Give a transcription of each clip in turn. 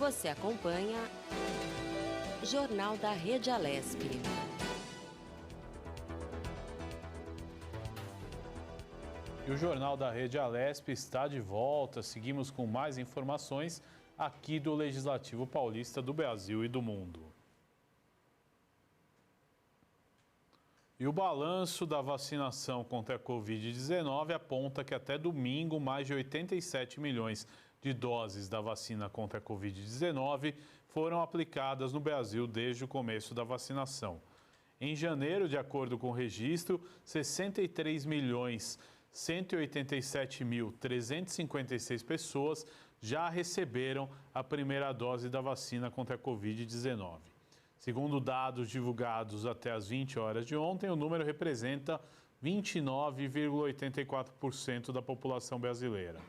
Você acompanha Jornal da Rede Alesp. E o Jornal da Rede Alesp está de volta. Seguimos com mais informações aqui do Legislativo Paulista do Brasil e do mundo. E o balanço da vacinação contra a Covid-19 aponta que até domingo, mais de 87 milhões de doses da vacina contra a Covid-19 foram aplicadas no Brasil desde o começo da vacinação. Em janeiro, de acordo com o registro, 63.187.356 pessoas já receberam a primeira dose da vacina contra a Covid-19. Segundo dados divulgados até às 20 horas de ontem, o número representa 29,84% da população brasileira.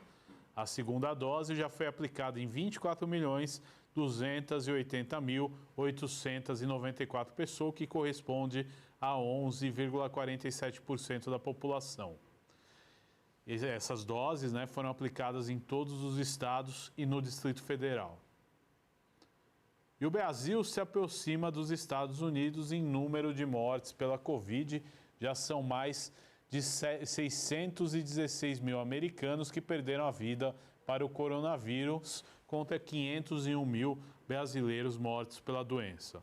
A segunda dose já foi aplicada em 24.280.894 pessoas, o que corresponde a 11,47% da população. Essas doses, foram aplicadas em todos os estados e no Distrito Federal. E o Brasil se aproxima dos Estados Unidos em número de mortes pela Covid. Já são mais de 616 mil americanos que perderam a vida para o coronavírus, contra 501 mil brasileiros mortos pela doença.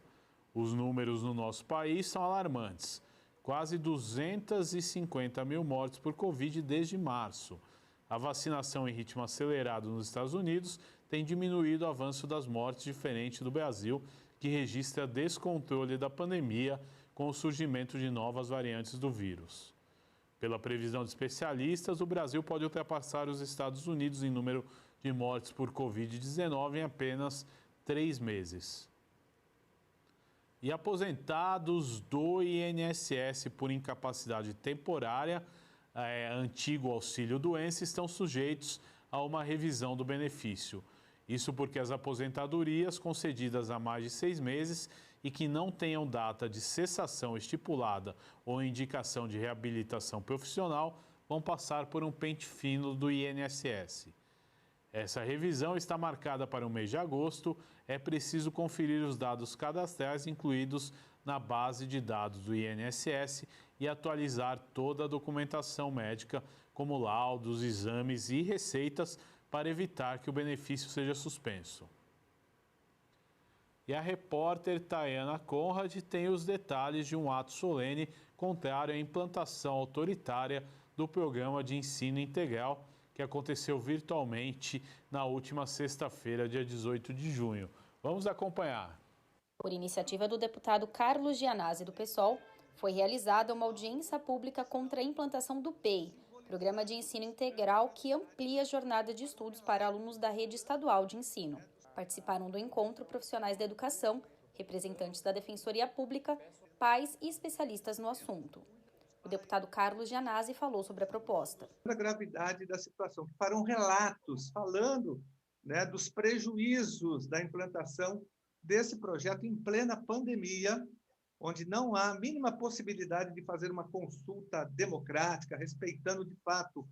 Os números no nosso país são alarmantes. Quase 250 mil mortes por Covid desde março. A vacinação em ritmo acelerado nos Estados Unidos tem diminuído o avanço das mortes, diferente do Brasil, que registra descontrole da pandemia com o surgimento de novas variantes do vírus. Pela previsão de especialistas, o Brasil pode ultrapassar os Estados Unidos em número de mortes por Covid-19 em apenas 3 meses. E aposentados do INSS por incapacidade temporária, antigo auxílio-doença, estão sujeitos a uma revisão do benefício. Isso porque as aposentadorias concedidas há mais de 6 meses e que não tenham data de cessação estipulada ou indicação de reabilitação profissional vão passar por um pente fino do INSS. Essa revisão está marcada para o mês de agosto. É preciso conferir os dados cadastrais incluídos na base de dados do INSS e atualizar toda a documentação médica, como laudos, exames e receitas, para evitar que o benefício seja suspenso. E a repórter Tayana Conrad tem os detalhes de um ato solene contrário à implantação autoritária do Programa de Ensino Integral, que aconteceu virtualmente na última sexta-feira, dia 18 de junho. Vamos acompanhar. Por iniciativa do deputado Carlos Gianazzi, do PSOL, foi realizada uma audiência pública contra a implantação do PEI, Programa de Ensino Integral, que amplia a jornada de estudos para alunos da rede estadual de ensino. Participaram do encontro profissionais da educação, representantes da Defensoria Pública, pais e especialistas no assunto. O deputado Carlos Gianazzi falou sobre a proposta. A gravidade da situação, que farão relatos falando dos prejuízos da implantação desse projeto em plena pandemia, onde não há a mínima possibilidade de fazer uma consulta democrática, respeitando, de fato,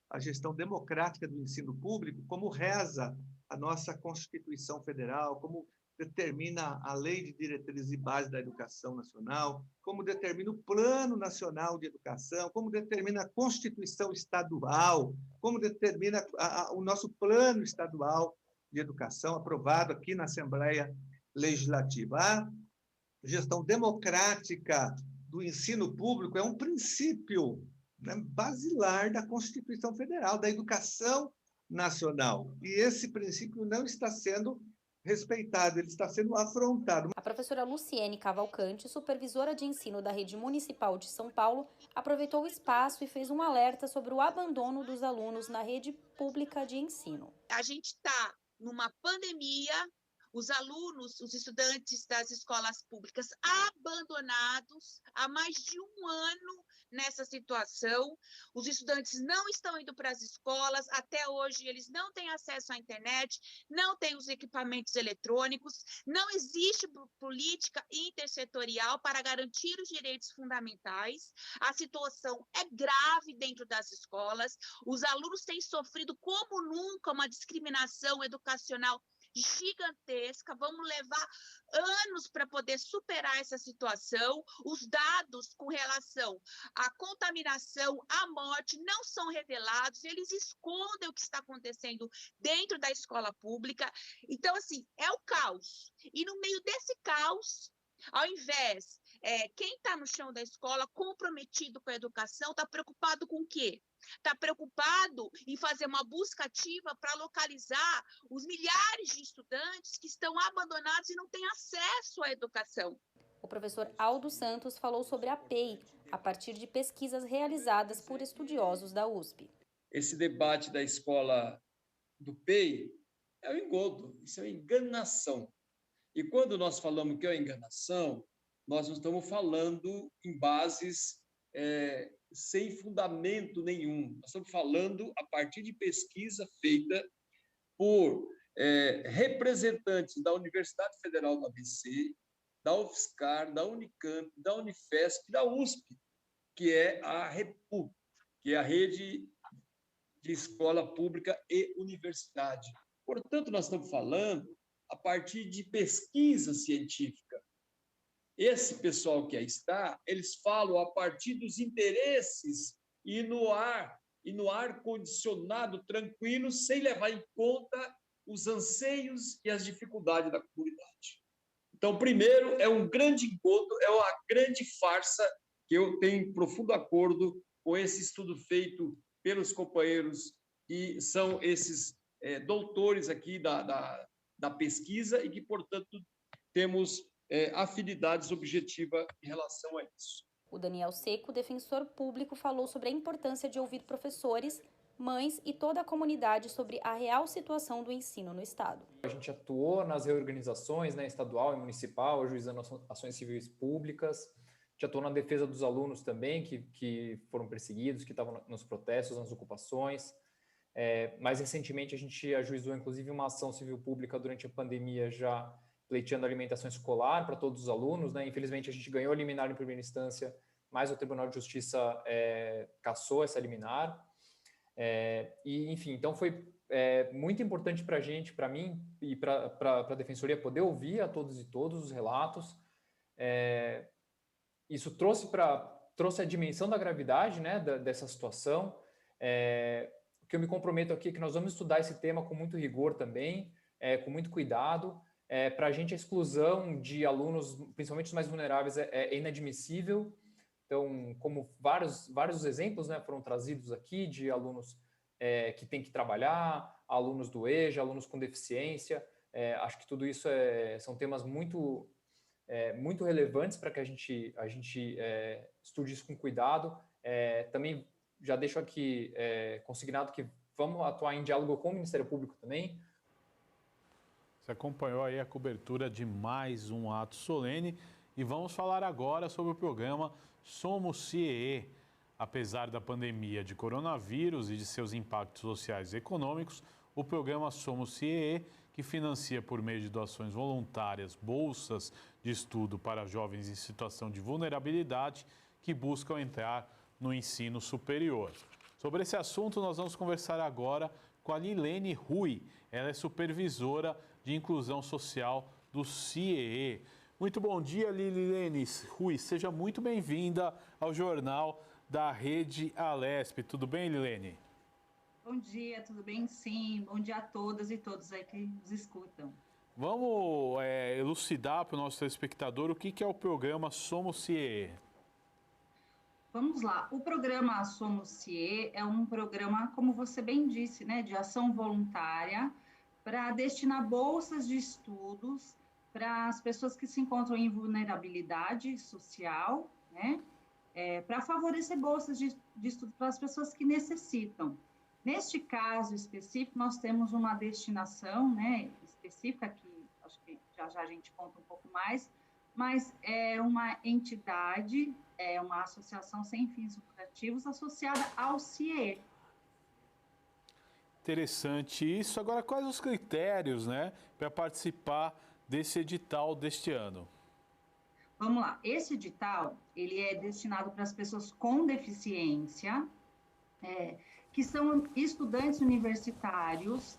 a gestão democrática do ensino público, como reza a nossa Constituição Federal, como determina a Lei de Diretrizes e Bases da Educação Nacional, como determina o Plano Nacional de Educação, como determina a Constituição Estadual, como determina o nosso Plano Estadual de Educação, aprovado aqui na Assembleia Legislativa. A gestão democrática do ensino público é um princípio basilar da Constituição Federal, da educação nacional. E esse princípio não está sendo respeitado, ele está sendo afrontado. A professora Luciene Cavalcante, supervisora de ensino da Rede Municipal de São Paulo, aproveitou o espaço e fez um alerta sobre o abandono dos alunos na rede pública de ensino. A gente está numa pandemia, os alunos, os estudantes das escolas públicas abandonados há mais de um ano nessa situação. Os estudantes não estão indo para as escolas, até hoje eles não têm acesso à internet, não têm os equipamentos eletrônicos, não existe política intersetorial para garantir os direitos fundamentais. A situação é grave dentro das escolas, os alunos têm sofrido como nunca uma discriminação educacional gigantesca, vamos levar anos para poder superar essa situação. Os dados com relação à contaminação, à morte, não são revelados, eles escondem o que está acontecendo dentro da escola pública. Então, assim, é o caos. E no meio desse caos, ao invés, quem está no chão da escola, comprometido com a educação, está preocupado com o quê? Está preocupado em fazer uma busca ativa para localizar os milhares de estudantes que estão abandonados e não têm acesso à educação. O professor Aldo Santos falou sobre a PEI, a partir de pesquisas realizadas por estudiosos da USP. Esse debate da escola do PEI é um engodo, isso é uma enganação. E quando nós falamos que é uma enganação, nós não estamos falando em bases sem fundamento nenhum. Nós estamos falando a partir de pesquisa feita por representantes da Universidade Federal do ABC, da UFSCar, da Unicamp, da Unifesp, da USP, que é a REPU, que é a Rede de Escola Pública e Universidade. Portanto, nós estamos falando a partir de pesquisa científica. Esse pessoal que aí está, eles falam a partir dos interesses e no ar condicionado, tranquilo, sem levar em conta os anseios e as dificuldades da comunidade. Então, primeiro, é um grande encontro, é uma grande farsa, que eu tenho profundo acordo com esse estudo feito pelos companheiros que são esses doutores aqui da pesquisa e que, portanto, temos afinidades objetivas em relação a isso. O Daniel Seco, defensor público, falou sobre a importância de ouvir professores, mães e toda a comunidade sobre a real situação do ensino no Estado. A gente atuou nas reorganizações, estadual e municipal, ajuizando ações civis públicas. A gente atuou na defesa dos alunos também, que foram perseguidos, que estavam nos protestos, nas ocupações. Mais recentemente, a gente ajuizou, inclusive, uma ação civil pública durante a pandemia, já pleiteando alimentação escolar para todos os alunos. Infelizmente, a gente ganhou a liminar em primeira instância, mas o Tribunal de Justiça cassou essa liminar. Enfim, então foi muito importante para a gente, para mim e para a Defensoria poder ouvir a todos e todos os relatos. Isso trouxe a dimensão da gravidade, dessa situação. O que eu me comprometo aqui é que nós vamos estudar esse tema com muito rigor também, com muito cuidado. Para a gente, a exclusão de alunos, principalmente os mais vulneráveis, é inadmissível. Então, como vários exemplos foram trazidos aqui de alunos que têm que trabalhar, alunos do EJA, alunos com deficiência, acho que tudo isso são temas muito relevantes para que a gente estude isso com cuidado. Também já deixo aqui consignado que vamos atuar em diálogo com o Ministério Público também. Você acompanhou aí a cobertura de mais um ato solene e vamos falar agora sobre o programa Somos CIEE. Apesar da pandemia de coronavírus e de seus impactos sociais e econômicos, o programa Somos CIEE, que financia por meio de doações voluntárias bolsas de estudo para jovens em situação de vulnerabilidade que buscam entrar no ensino superior. Sobre esse assunto, nós vamos conversar agora com a Lilene Rui. Ela é supervisora de inclusão social do CIEE. Muito bom dia, Lilene Rui. Seja muito bem-vinda ao Jornal da Rede Alesp. Tudo bem, Lilene? Bom dia, tudo bem? Sim. Bom dia a todas e todos aí que nos escutam. Vamos elucidar para o nosso telespectador o que é o programa Somos CIEE. Vamos lá. O programa Somos CIEE é um programa, como você bem disse, de ação voluntária para destinar bolsas de estudos para as pessoas que se encontram em vulnerabilidade social, para favorecer bolsas de estudo para as pessoas que necessitam. Neste caso específico, nós temos uma destinação específica, que acho que já a gente conta um pouco mais, mas é uma entidade, é uma associação sem fins lucrativos associada ao CIEE. Interessante isso. Agora, quais os critérios para participar desse edital deste ano? Vamos lá. Esse edital ele é destinado para as pessoas com deficiência, que são estudantes universitários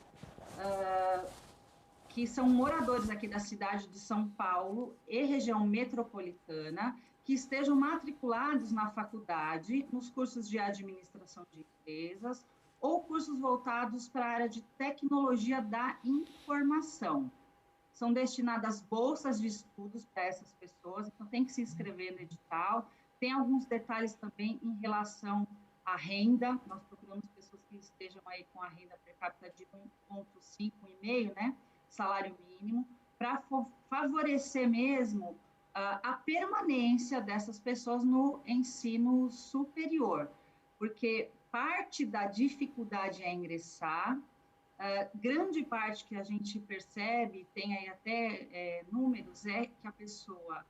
que são moradores aqui da cidade de São Paulo e região metropolitana, que estejam matriculados na faculdade, nos cursos de administração de empresas ou cursos voltados para a área de tecnologia da informação. São destinadas bolsas de estudos para essas pessoas, então tem que se inscrever no edital. Tem alguns detalhes também em relação à renda, nós procuramos pessoas que estejam aí com a renda per capita de 1,5, 1,5, né, salário mínimo, para favorecer mesmo a permanência dessas pessoas no ensino superior, porque parte da dificuldade é ingressar, grande parte que a gente percebe, tem aí até números, é que a pessoa,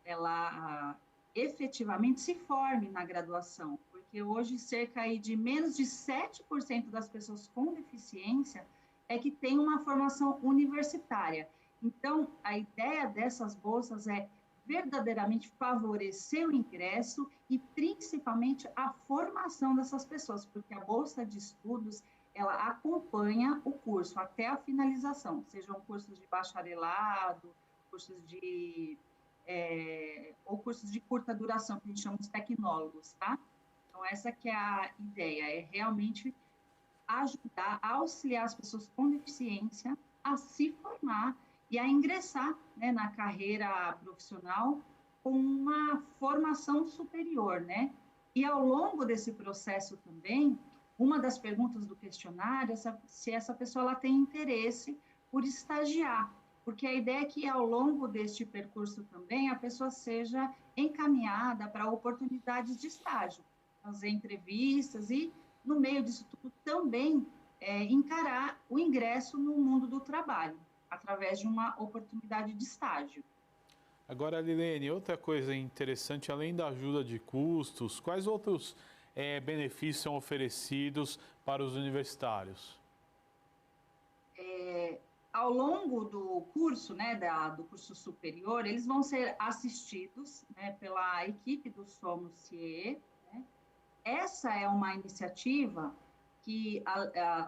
ela efetivamente se forme na graduação, porque hoje cerca aí de menos de 7% das pessoas com deficiência é que tem uma formação universitária. Então, a ideia dessas bolsas é verdadeiramente favorecer o ingresso e principalmente a formação dessas pessoas, porque a bolsa de estudos, ela acompanha o curso até a finalização, sejam cursos de bacharelado, cursos de ou cursos de curta duração, que a gente chama de tecnólogos, tá? Então, essa que é a ideia, é realmente ajudar, auxiliar as pessoas com deficiência a se formar e a ingressar, né, na carreira profissional com uma formação superior, né? E ao longo desse processo também, uma das perguntas do questionário é se essa pessoa ela tem interesse por estagiar, porque a ideia é que ao longo deste percurso também a pessoa seja encaminhada para oportunidades de estágio, fazer entrevistas e, no meio disso tudo, também encarar o ingresso no mundo do trabalho, através de uma oportunidade de estágio. Agora, Lilene, outra coisa interessante, além da ajuda de custos, quais outros benefícios são oferecidos para os universitários? Ao longo do curso, né, do curso superior, eles vão ser assistidos, né, pela equipe do Somos CIE, né? Essa é uma iniciativa que,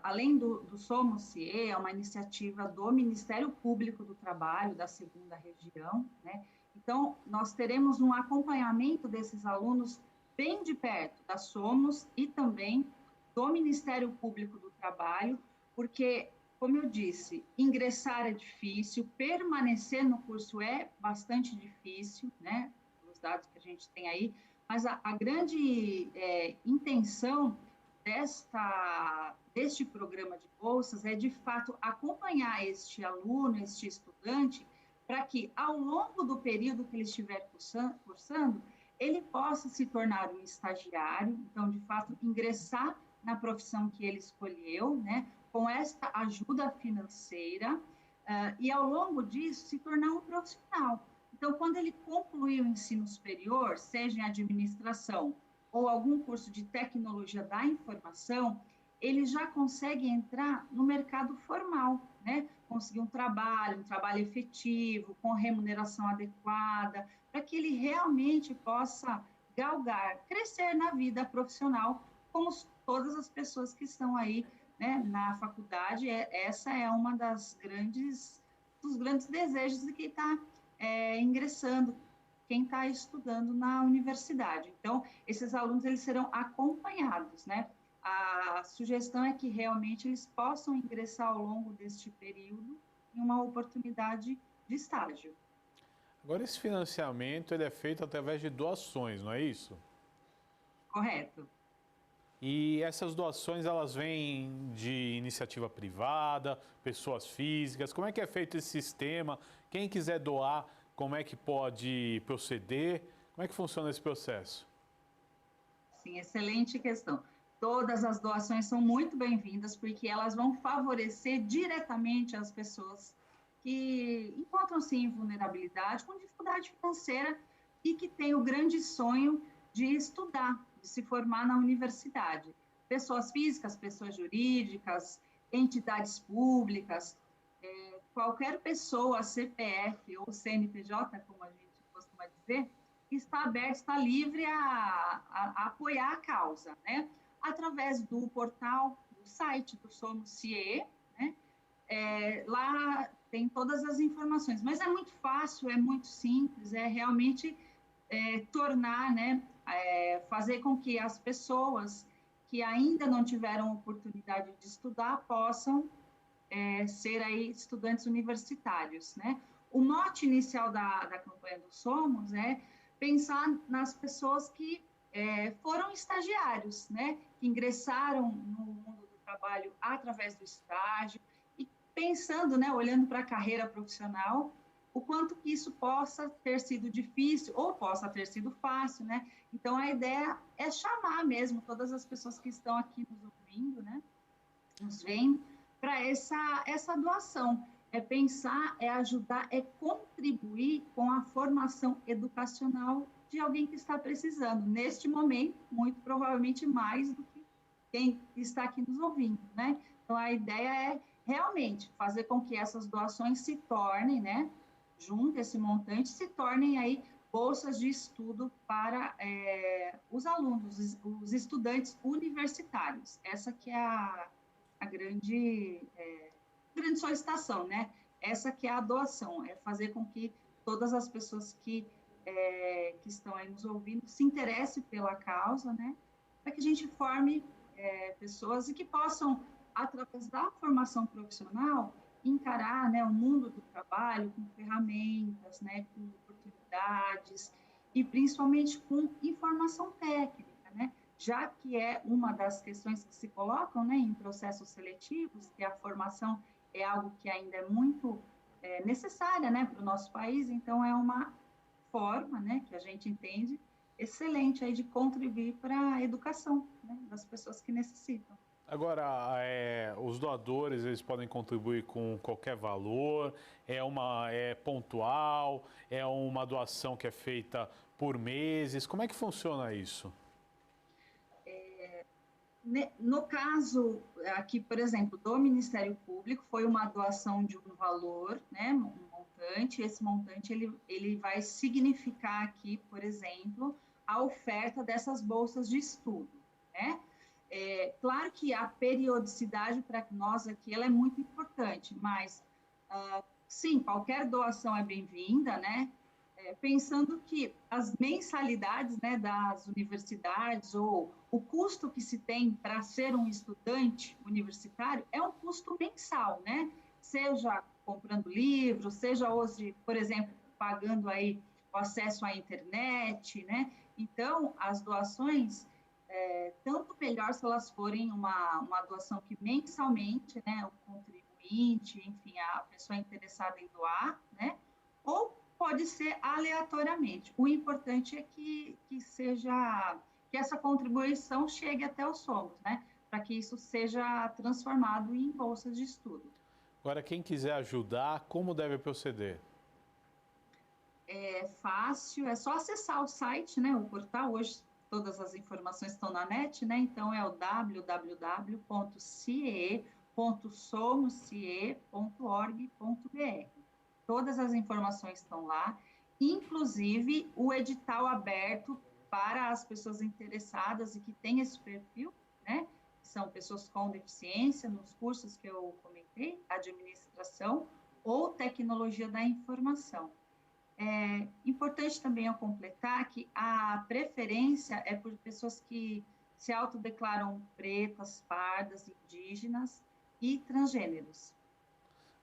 além do Somos CIE, é uma iniciativa do Ministério Público do Trabalho, da 2ª Região, né? Então, nós teremos um acompanhamento desses alunos bem de perto, da Somos e também do Ministério Público do Trabalho, porque, como eu disse, ingressar é difícil, permanecer no curso é bastante difícil, né? Os dados que a gente tem aí, mas a grande intenção deste programa de bolsas é, de fato, acompanhar este aluno, este estudante, para que, ao longo do período que ele estiver cursando, ele possa se tornar um estagiário, então, de fato, ingressar na profissão que ele escolheu, né, com esta ajuda financeira, e, ao longo disso, se tornar um profissional. Então, quando ele concluir o ensino superior, seja em administração ou algum curso de tecnologia da informação, ele já consegue entrar no mercado formal, né? Conseguir um trabalho efetivo, com remuneração adequada, para que ele realmente possa galgar, crescer na vida profissional, como todas as pessoas que estão aí, né, na faculdade. Essa é uma dos grandes desejos de quem está ingressando, quem está estudando na universidade. Então, esses alunos eles serão acompanhados, né? A sugestão é que realmente eles possam ingressar ao longo deste período em uma oportunidade de estágio. Agora, esse financiamento ele é feito através de doações, não é isso? Correto. E essas doações, elas vêm de iniciativa privada, pessoas físicas? Como é que é feito esse sistema? Quem quiser doar, como é que pode proceder? Como é que funciona esse processo? Sim, excelente questão. Todas as doações são muito bem-vindas, porque elas vão favorecer diretamente as pessoas que encontram-se em vulnerabilidade, com dificuldade financeira e que têm o grande sonho de estudar, de se formar na universidade. Pessoas físicas, pessoas jurídicas, entidades públicas, qualquer pessoa, CPF ou CNPJ, como a gente costuma dizer, está aberto, está livre a apoiar a causa, né? Através do portal, do site do Somos CIE, né? Lá tem todas as informações. Mas é muito fácil, é muito simples, é realmente tornar, né, fazer com que as pessoas que ainda não tiveram oportunidade de estudar possam ser aí estudantes universitários, né? O mote inicial da campanha do Somos é pensar nas pessoas que foram estagiários, né? Que ingressaram no mundo do trabalho através do estágio e pensando, né? Olhando para a carreira profissional, o quanto que isso possa ter sido difícil ou possa ter sido fácil, né? Então, a ideia é chamar mesmo todas as pessoas que estão aqui nos ouvindo, né? Nos vendo, para essa doação. É pensar, é ajudar, é contribuir com a formação educacional de alguém que está precisando. Neste momento, muito provavelmente mais do que quem está aqui nos ouvindo, né? Então, a ideia é realmente fazer com que essas doações se tornem, né? Junto esse montante, se tornem aí bolsas de estudo para os alunos, os estudantes universitários. Essa que é a grande solicitação, né? Essa que é a doação, é fazer com que todas as pessoas que estão aí nos ouvindo se interessem pela causa, né? Para que a gente forme pessoas e que possam, através da formação profissional, encarar, né, o mundo do trabalho com ferramentas, né, com oportunidades e principalmente com informação técnica, né? Já que é uma das questões que se colocam, né, em processos seletivos, que a formação é algo que ainda é muito necessária, né, para o nosso país, então é uma forma, né, que a gente entende excelente aí de contribuir para a educação, né, das pessoas que necessitam. Agora, os doadores, eles podem contribuir com qualquer valor, é pontual, é uma doação que é feita por meses, como é que funciona isso? No caso aqui, por exemplo, do Ministério Público, foi uma doação de um valor, né, um montante, esse montante ele vai significar aqui, por exemplo, a oferta dessas bolsas de estudo, né? Claro que a periodicidade para nós aqui ela é muito importante, mas sim, qualquer doação é bem-vinda, né? Pensando que as mensalidades, né, das universidades ou o custo que se tem para ser um estudante universitário é um custo mensal, né? Seja comprando livros, seja hoje, por exemplo, pagando aí o acesso à internet, né? Então, as doações tanto melhor se elas forem uma doação que mensalmente, né, o contribuinte, enfim, a pessoa interessada em doar, né, ou pode ser aleatoriamente. O importante é que essa contribuição chegue até os Somos, né, para que isso seja transformado em bolsas de estudo. Agora, quem quiser ajudar, como deve proceder? É fácil, é só acessar o site, né, o portal hoje. Todas as informações estão na net, né? Então, é o www.cie.somoscie.org.br. Todas as informações estão lá, inclusive o edital aberto para as pessoas interessadas e que têm esse perfil, né? São pessoas com deficiência, nos cursos que eu comentei, administração ou tecnologia da informação. É importante também eu completar que a preferência é por pessoas que se autodeclaram pretas, pardas, indígenas e transgêneros.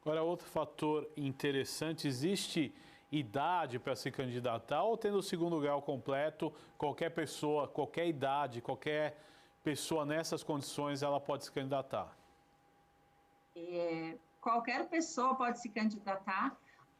Agora, outro fator interessante, existe idade para se candidatar ou tendo o segundo grau completo, qualquer pessoa, qualquer idade, qualquer pessoa nessas condições, ela pode se candidatar? Qualquer pessoa pode se candidatar.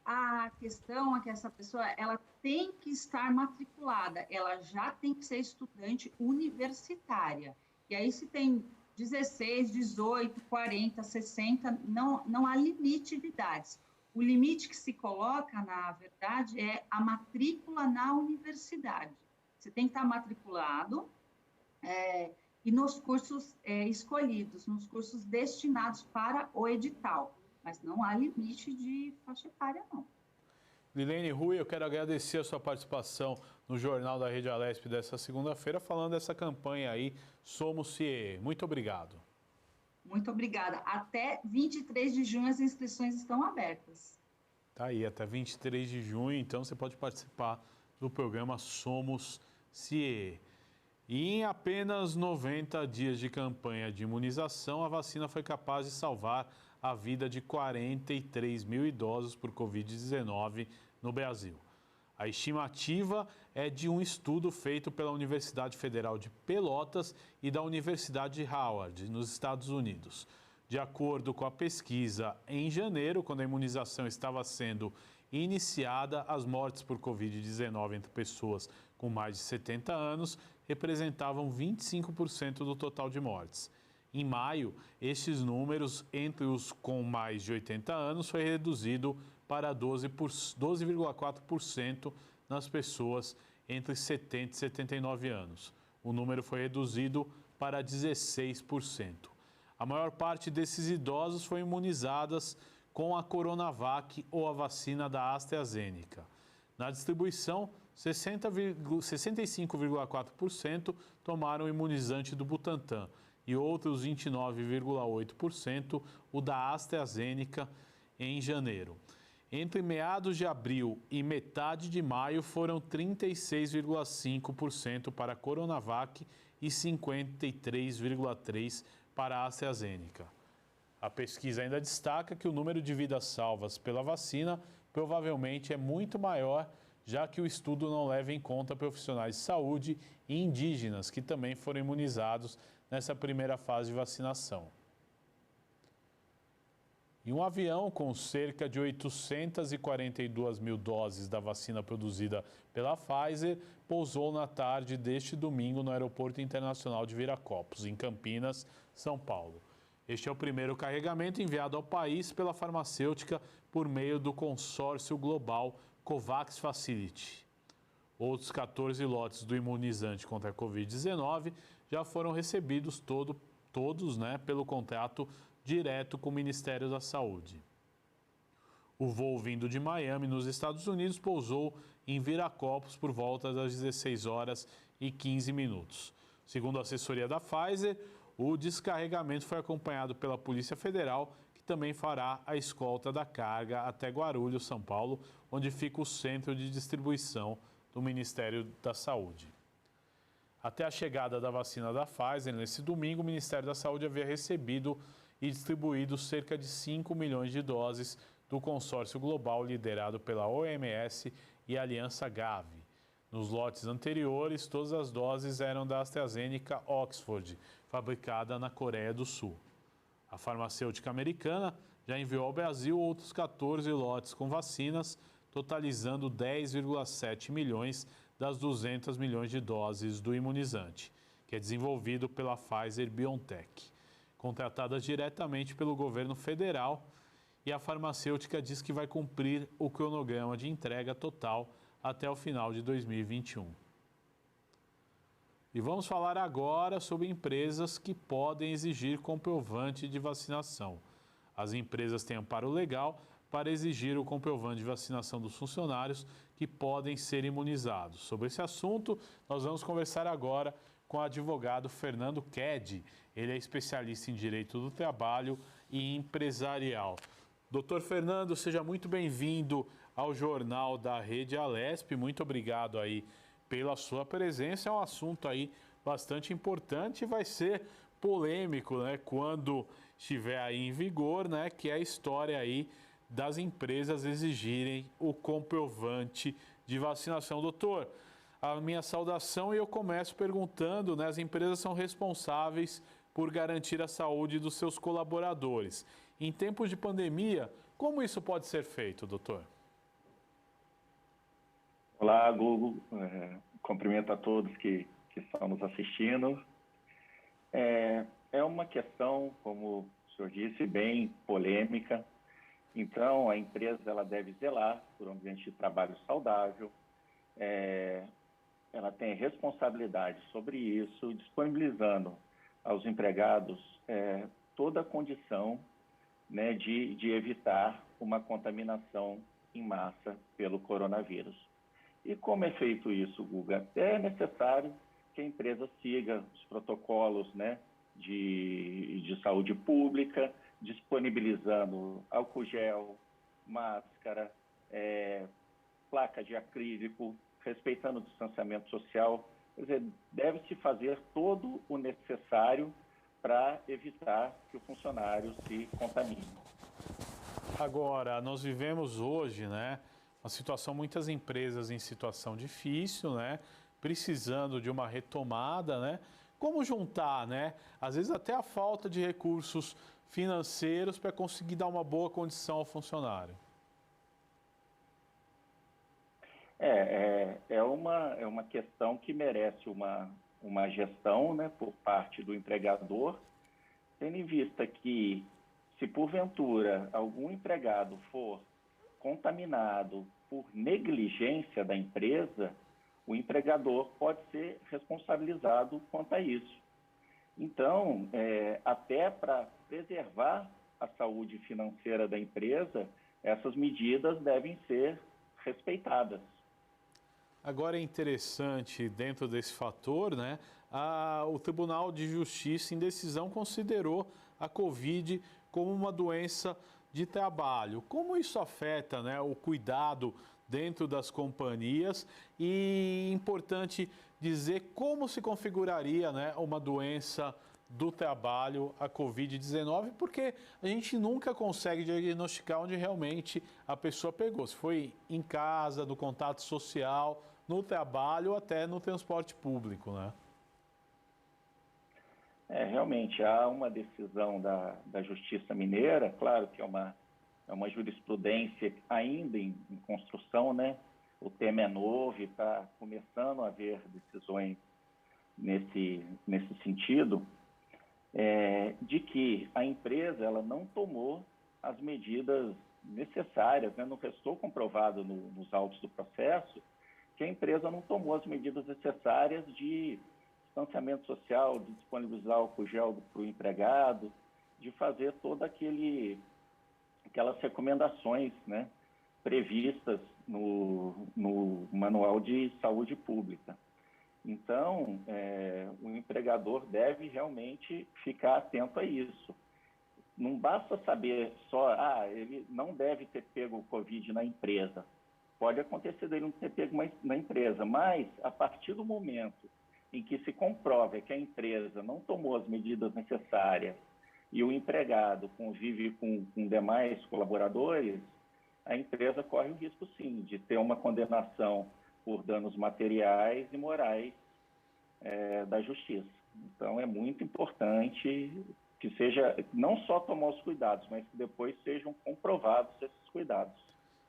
A questão é que essa pessoa ela tem que estar matriculada, ela já tem que ser estudante universitária. E aí se tem 16, 18, 40, 60, não há limite de idades. O limite que se coloca, na verdade, é a matrícula na universidade. Você tem que estar matriculado e nos cursos escolhidos, nos cursos destinados para o edital. Mas não há limite de faixa etária, não. Lilene Rui, eu quero agradecer a sua participação no Jornal da Rede Alesp dessa segunda-feira, falando dessa campanha aí, Somos CIE. Muito obrigado. Muito obrigada. Até 23 de junho as inscrições estão abertas. Tá aí, até 23 de junho, então você pode participar do programa Somos CIE. E em apenas 90 dias de campanha de imunização, a vacina foi capaz de salvar a vida de 43 mil idosos por Covid-19 no Brasil. A estimativa é de um estudo feito pela Universidade Federal de Pelotas e da Universidade de Howard, nos Estados Unidos. De acordo com a pesquisa, em janeiro, quando a imunização estava sendo iniciada, as mortes por Covid-19 entre pessoas com mais de 70 anos representavam 25% do total de mortes. Em maio, estes números entre os com mais de 80 anos foi reduzido para 12,4% nas pessoas entre 70 e 79 anos. O número foi reduzido para 16%. A maior parte desses idosos foi imunizadas com a Coronavac ou a vacina da AstraZeneca. Na distribuição, 65,4% tomaram o imunizante do Butantan e outros 29,8% o da AstraZeneca em janeiro. Entre meados de abril e metade de maio foram 36,5% para a Coronavac e 53,3% para a AstraZeneca. A pesquisa ainda destaca que o número de vidas salvas pela vacina provavelmente é muito maior, já que o estudo não leva em conta profissionais de saúde e indígenas que também foram imunizados nessa primeira fase de vacinação. E um avião com cerca de 842 mil doses da vacina produzida pela Pfizer pousou na tarde deste domingo no Aeroporto Internacional de Viracopos, em Campinas, São Paulo. Este é o primeiro carregamento enviado ao país pela farmacêutica por meio do consórcio global COVAX Facility. Outros 14 lotes do imunizante contra a Covid-19 já foram recebidos todos pelo contrato direto com o Ministério da Saúde. O voo vindo de Miami, nos Estados Unidos, pousou em Viracopos por volta das 16 horas e 15 minutos. Segundo a assessoria da Pfizer, o descarregamento foi acompanhado pela Polícia Federal, que também fará a escolta da carga até Guarulhos, São Paulo, onde fica o centro de distribuição do Ministério da Saúde. Até a chegada da vacina da Pfizer, nesse domingo, o Ministério da Saúde havia recebido e distribuído cerca de 5 milhões de doses do consórcio global liderado pela OMS e Aliança Gavi. Nos lotes anteriores, todas as doses eram da AstraZeneca Oxford, fabricada na Coreia do Sul. A farmacêutica americana já enviou ao Brasil outros 14 lotes com vacinas, totalizando 10,7 milhões das 200 milhões de doses do imunizante, que é desenvolvido pela Pfizer-BioNTech, contratadas diretamente pelo governo federal, e a farmacêutica diz que vai cumprir o cronograma de entrega total até o final de 2021. E vamos falar agora sobre empresas que podem exigir comprovante de vacinação. As empresas têm amparo legal para exigir o comprovante de vacinação dos funcionários que podem ser imunizados. Sobre esse assunto, nós vamos conversar agora com o advogado Fernando Ked. Ele é especialista em Direito do Trabalho e Empresarial. Doutor Fernando, seja muito bem-vindo ao Jornal da Rede Alesp. Muito obrigado aí pela sua presença. É um assunto aí bastante importante e vai ser polêmico, quando estiver aí em vigor, que é a história aí das empresas exigirem o comprovante de vacinação. Doutor, a minha saudação, e eu começo perguntando, as empresas são responsáveis por garantir a saúde dos seus colaboradores. Em tempos de pandemia, como isso pode ser feito, doutor? Olá, Google. Cumprimento a todos que estão nos assistindo. É uma questão, como o senhor disse, bem polêmica. Então, a empresa ela deve zelar por um ambiente de trabalho saudável. Ela tem responsabilidade sobre isso, disponibilizando aos empregados toda a condição de evitar uma contaminação em massa pelo coronavírus. E como é feito isso, Guga? É necessário que a empresa siga os protocolos de saúde pública, disponibilizando álcool gel, máscara, placa de acrílico, respeitando o distanciamento social. Quer dizer, deve-se fazer todo o necessário para evitar que o funcionário se contamine. Agora, nós vivemos hoje, né, uma situação, muitas empresas em situação difícil, né, precisando de uma retomada, né? Como juntar, né, às vezes até a falta de recursos financeiros para conseguir dar uma boa condição ao funcionário? É uma questão que merece uma gestão, né, por parte do empregador, tendo em vista que, se porventura algum empregado for contaminado por negligência da empresa, o empregador pode ser responsabilizado quanto a isso. Então, até para preservar a saúde financeira da empresa, essas medidas devem ser respeitadas. Agora é interessante, dentro desse fator, né, o Tribunal de Justiça, em decisão, considerou a Covid como uma doença de trabalho. Como isso afeta, né, o cuidado dentro das companhias? E importante dizer como se configuraria, né, uma doença do trabalho, a Covid-19, porque a gente nunca consegue diagnosticar onde realmente a pessoa pegou. Se foi em casa, no contato social, no trabalho ou até no transporte público, né? Realmente, há uma decisão da Justiça Mineira, claro que é uma jurisprudência ainda em construção, né? O tema é novo e está começando a haver decisões nesse sentido, de que a empresa ela não tomou as medidas necessárias, né? Não restou comprovado nos autos do processo que a empresa não tomou as medidas necessárias de distanciamento social, de disponibilizar álcool gel para o empregado, de fazer toda aquelas recomendações, né, previstas no Manual de Saúde Pública. Então, o empregador deve realmente ficar atento a isso. Não basta saber só, ele não deve ter pego o Covid na empresa. Pode acontecer dele não ter pego na empresa, mas a partir do momento em que se comprova que a empresa não tomou as medidas necessárias e o empregado convive com demais colaboradores, a empresa corre o risco, sim, de ter uma condenação por danos materiais e morais da Justiça. Então, é muito importante que seja, não só tomar os cuidados, mas que depois sejam comprovados esses cuidados.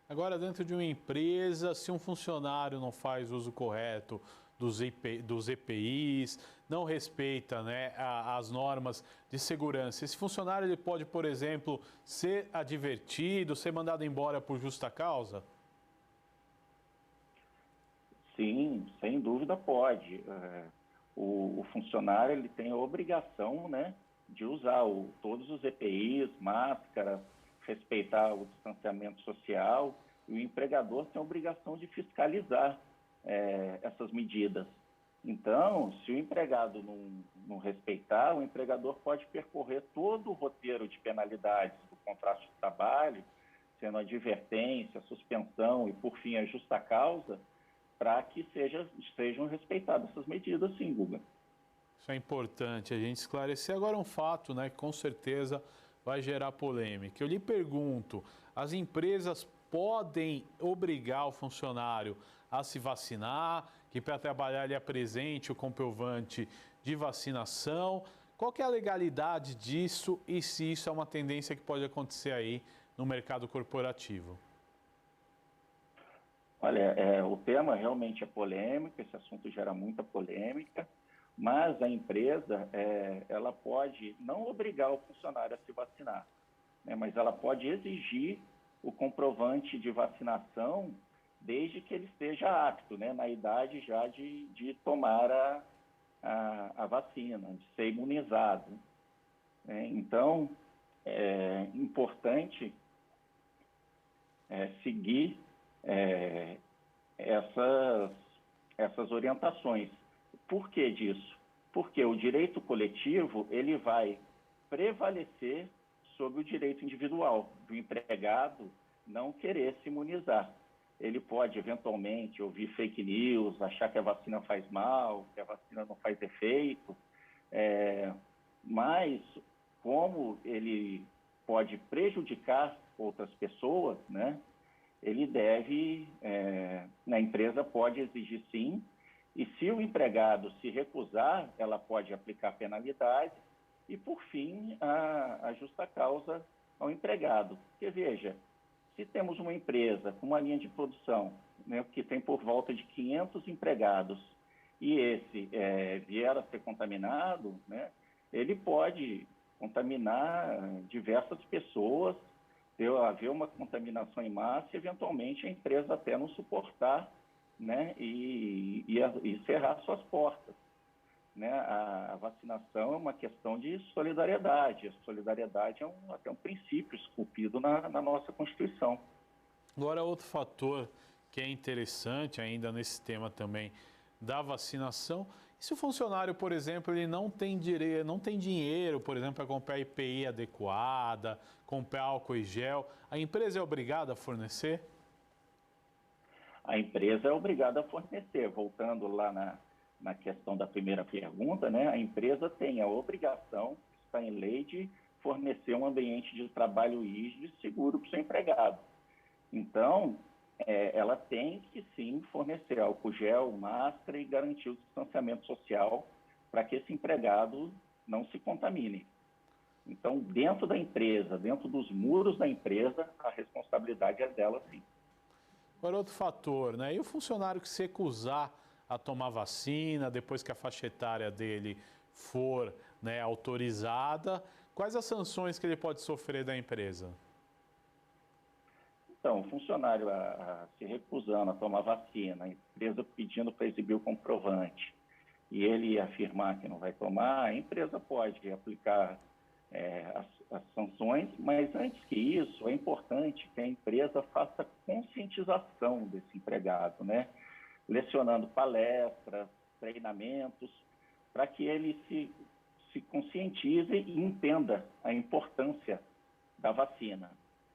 Agora, dentro de uma empresa, se um funcionário não faz uso correto dos EPIs, não respeita, né, as normas de segurança, esse funcionário ele pode, por exemplo, ser advertido, ser mandado embora por justa causa? Sim, sem dúvida pode. O funcionário ele tem a obrigação, né, de usar todos os EPIs, máscara, respeitar o distanciamento social, e o empregador tem a obrigação de fiscalizar essas medidas. Então, se o empregado não respeitar, o empregador pode percorrer todo o roteiro de penalidades do contrato de trabalho, sendo advertência, suspensão e, por fim, a justa causa, para que sejam respeitadas essas medidas, sim, Guga. Isso é importante a gente esclarecer. Agora um fato, né, que com certeza vai gerar polêmica. Eu lhe pergunto, as empresas podem obrigar o funcionário a se vacinar, que para trabalhar ele apresente o comprovante de vacinação? Qual que é a legalidade disso e se isso é uma tendência que pode acontecer aí no mercado corporativo? Olha, o tema realmente é polêmico, esse assunto gera muita polêmica, mas a empresa ela pode não obrigar o funcionário a se vacinar, né, mas ela pode exigir o comprovante de vacinação desde que ele esteja apto, né, na idade já de tomar a vacina, de ser imunizado. Então, é importante seguir essas orientações. Por que disso? porque o direito coletivo ele vai prevalecer sobre o direito individual do empregado não querer se imunizar. Ele pode, eventualmente, ouvir fake news, achar que a vacina faz mal, que a vacina não faz efeito, mas como ele pode prejudicar outras pessoas, né, ele deve, a empresa pode exigir sim, e se o empregado se recusar, ela pode aplicar penalidade e, por fim, a justa causa ao empregado. Porque, veja, se temos uma empresa com uma linha de produção, né, que tem por volta de 500 empregados e esse vier a ser contaminado, né, ele pode contaminar diversas pessoas, haver uma contaminação em massa e, eventualmente, a empresa até não suportar, né, e cerrar suas portas. Né? A vacinação é uma questão de solidariedade. A solidariedade é até um princípio esculpido na nossa Constituição. Agora, outro fator que é interessante ainda nesse tema também da vacinação, e se o funcionário, por exemplo, ele não tem dinheiro, por exemplo, para comprar EPI adequada, comprar álcool e gel, a empresa é obrigada a fornecer? A empresa é obrigada a fornecer. Voltando lá na questão da primeira pergunta, né, a empresa tem a obrigação, está em lei, de fornecer um ambiente de trabalho rígido e seguro para o seu empregado. Então, ela tem que sim fornecer álcool gel, máscara e garantir o distanciamento social para que esse empregado não se contamine. Então, dentro da empresa, dentro dos muros da empresa, a responsabilidade é dela sim. Agora, outro fator, né? E o funcionário que se recusar a tomar vacina, depois que a faixa etária dele for, né, autorizada, quais as sanções que ele pode sofrer da empresa? Então, o funcionário se recusando a tomar vacina, a empresa pedindo para exibir o comprovante, e ele afirmar que não vai tomar, a empresa pode aplicar as sanções, mas antes que isso, é importante que a empresa faça conscientização desse empregado, né? Lecionando palestras, treinamentos, para que ele se conscientize e entenda a importância da vacina.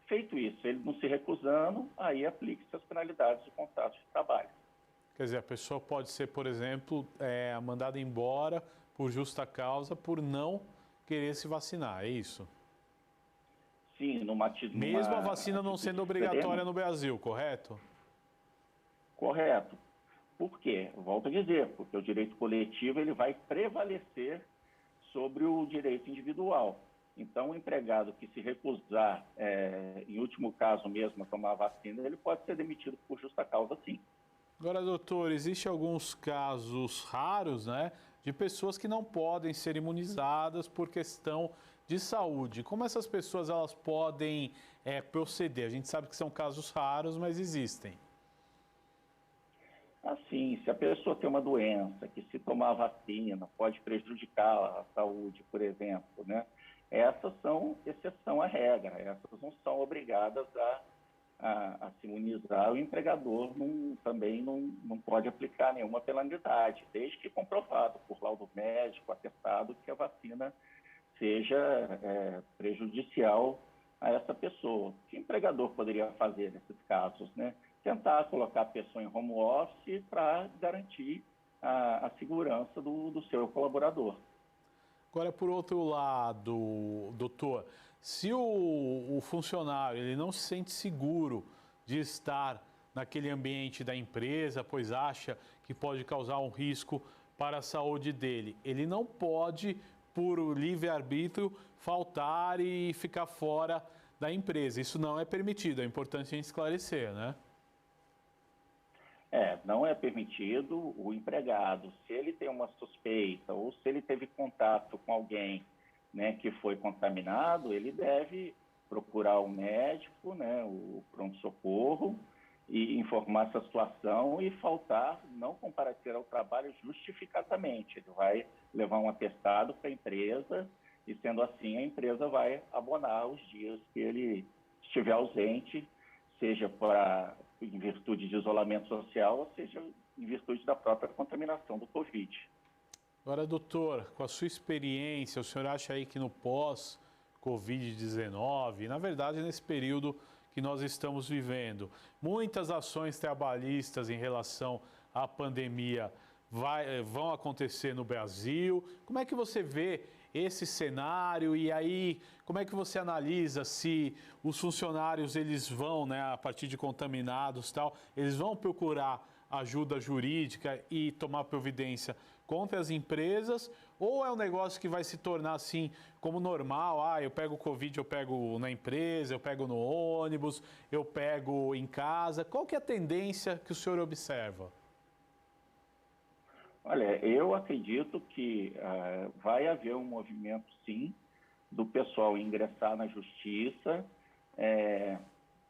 Feito isso, ele não se recusando, aí aplique-se as penalidades do contrato de trabalho. Quer dizer, a pessoa pode ser, por exemplo, mandada embora por justa causa por não querer se vacinar, é isso? Sim, mesmo a vacina não sendo obrigatória no Brasil, correto? Correto. Por quê? Volto a dizer, porque o direito coletivo ele vai prevalecer sobre o direito individual. Então, o empregado que se recusar, em último caso mesmo, a tomar a vacina, ele pode ser demitido por justa causa, sim. Agora, doutor, existem alguns casos raros, né, de pessoas que não podem ser imunizadas por questão de saúde. Como essas pessoas elas podem proceder? A gente sabe que são casos raros, mas existem. Assim, se a pessoa tem uma doença que, se tomar a vacina, pode prejudicar a saúde, por exemplo, né? Essas são exceção à regra, essas não são obrigadas a se imunizar. O empregador também não pode aplicar nenhuma penalidade, desde que comprovado por laudo médico, atestado, que a vacina seja prejudicial a essa pessoa. O que o empregador poderia fazer nesses casos, né? Tentar colocar a pessoa em home office para garantir a segurança do seu colaborador. Agora, por outro lado, doutor, se o funcionário ele não se sente seguro de estar naquele ambiente da empresa, pois acha que pode causar um risco para a saúde dele, ele não pode, por livre-arbítrio, faltar e ficar fora da empresa. Isso não é permitido, é importante a gente esclarecer, né? Não é permitido. O empregado, se ele tem uma suspeita ou se ele teve contato com alguém, né, que foi contaminado, ele deve procurar o médico, né, o pronto-socorro, e informar essa situação e faltar, não comparecer ao trabalho justificadamente. Ele vai levar um atestado para a empresa e, sendo assim, a empresa vai abonar os dias que ele estiver ausente, seja em virtude de isolamento social, ou seja em virtude da própria contaminação do Covid. Agora, doutor, com a sua experiência, o senhor acha aí que no pós-Covid-19, na verdade, nesse período que nós estamos vivendo, muitas ações trabalhistas em relação à pandemia vão acontecer no Brasil? Como é que você vê esse cenário e aí como é que você analisa se os funcionários eles vão, né, a partir de contaminados tal, eles vão procurar ajuda jurídica e tomar providência contra as empresas, ou é um negócio que vai se tornar assim como normal? Eu pego o Covid, eu pego na empresa, eu pego no ônibus, eu pego em casa. Qual que é a tendência que o senhor observa? Olha, eu acredito que vai haver um movimento, sim, do pessoal ingressar na justiça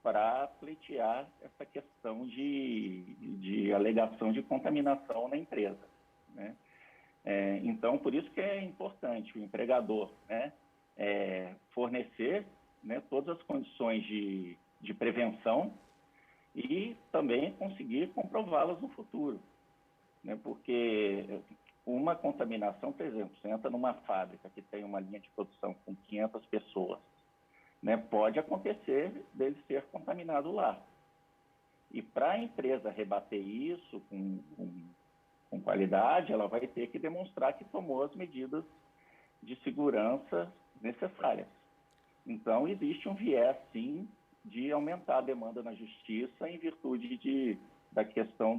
para pleitear essa questão de alegação de contaminação na empresa, né? Então, por isso que é importante o empregador, né, fornecer, né, todas as condições de prevenção e também conseguir comprová-las no futuro, né? Porque uma contaminação, por exemplo, você entra numa fábrica que tem uma linha de produção com 500 pessoas, né, pode acontecer dele ser contaminado lá. E para a empresa rebater isso com qualidade, ela vai ter que demonstrar que tomou as medidas de segurança necessárias. Então, existe um viés, sim, de aumentar a demanda na justiça em virtude da questão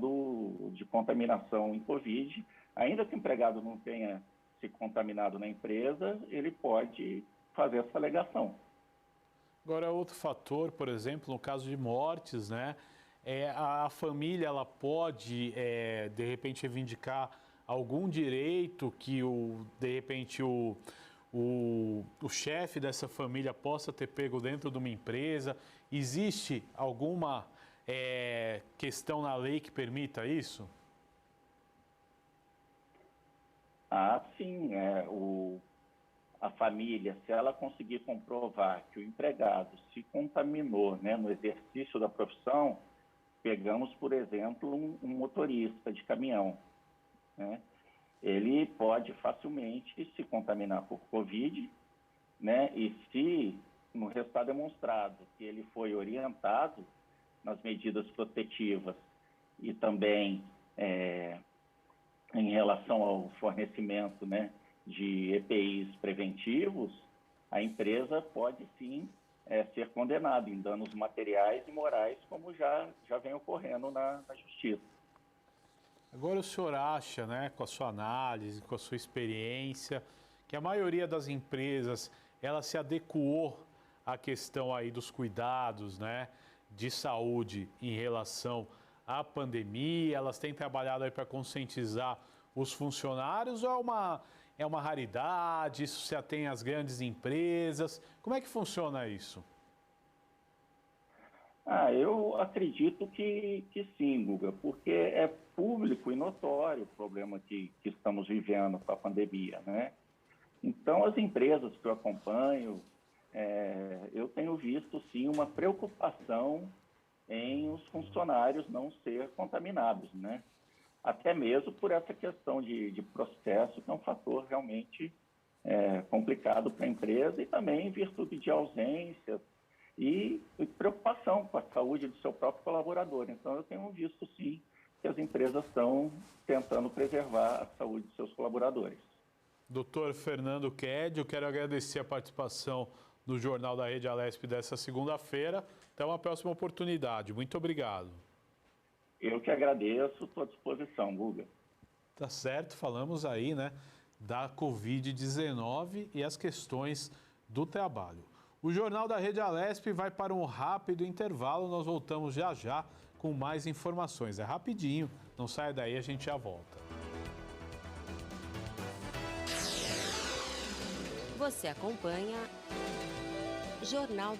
de contaminação em Covid. Ainda que o empregado não tenha se contaminado na empresa, ele pode fazer essa alegação. Agora, outro fator, por exemplo, no caso de mortes, né? A família ela pode, de repente, reivindicar algum direito que, de repente, o chefe dessa família possa ter pego dentro de uma empresa? Existe alguma questão na lei que permita isso? Sim. A família, se ela conseguir comprovar que o empregado se contaminou, né, no exercício da profissão, pegamos, por exemplo, um motorista de caminhão, né? Ele pode facilmente se contaminar por Covid, né? E se no resultado demonstrado que ele foi orientado nas medidas protetivas e também em relação ao fornecimento, né, de EPIs preventivos, a empresa pode sim ser condenada em danos materiais e morais, como já vem ocorrendo na justiça. Agora o senhor acha, né, com a sua análise, com a sua experiência, que a maioria das empresas ela se adequou à questão aí dos cuidados, né, de saúde em relação à pandemia? Elas têm trabalhado aí para conscientizar os funcionários, ou é uma raridade? Isso se atém às grandes empresas? Como é que funciona isso? Eu acredito que sim, Guga, porque é público e notório o problema que estamos vivendo com a pandemia, né? Então, as empresas que eu acompanho, eu tenho visto, sim, uma preocupação em os funcionários não ser contaminados, né? Até mesmo por essa questão de processo, que é um fator realmente complicado para a empresa, e também em virtude de ausências e preocupação com a saúde do seu próprio colaborador. Então, eu tenho visto, sim, que as empresas estão tentando preservar a saúde dos seus colaboradores. Doutor Fernando Ked, eu quero agradecer a participação no Jornal da Rede Alesp dessa segunda-feira. Até uma próxima oportunidade. Muito obrigado. Eu que agradeço, estou à disposição, Guga. Tá certo, falamos aí, né, da Covid-19 e as questões do trabalho. O Jornal da Rede Alesp vai para um rápido intervalo, nós voltamos já já com mais informações. É rapidinho, não saia daí, a gente já volta. Você acompanha Jornal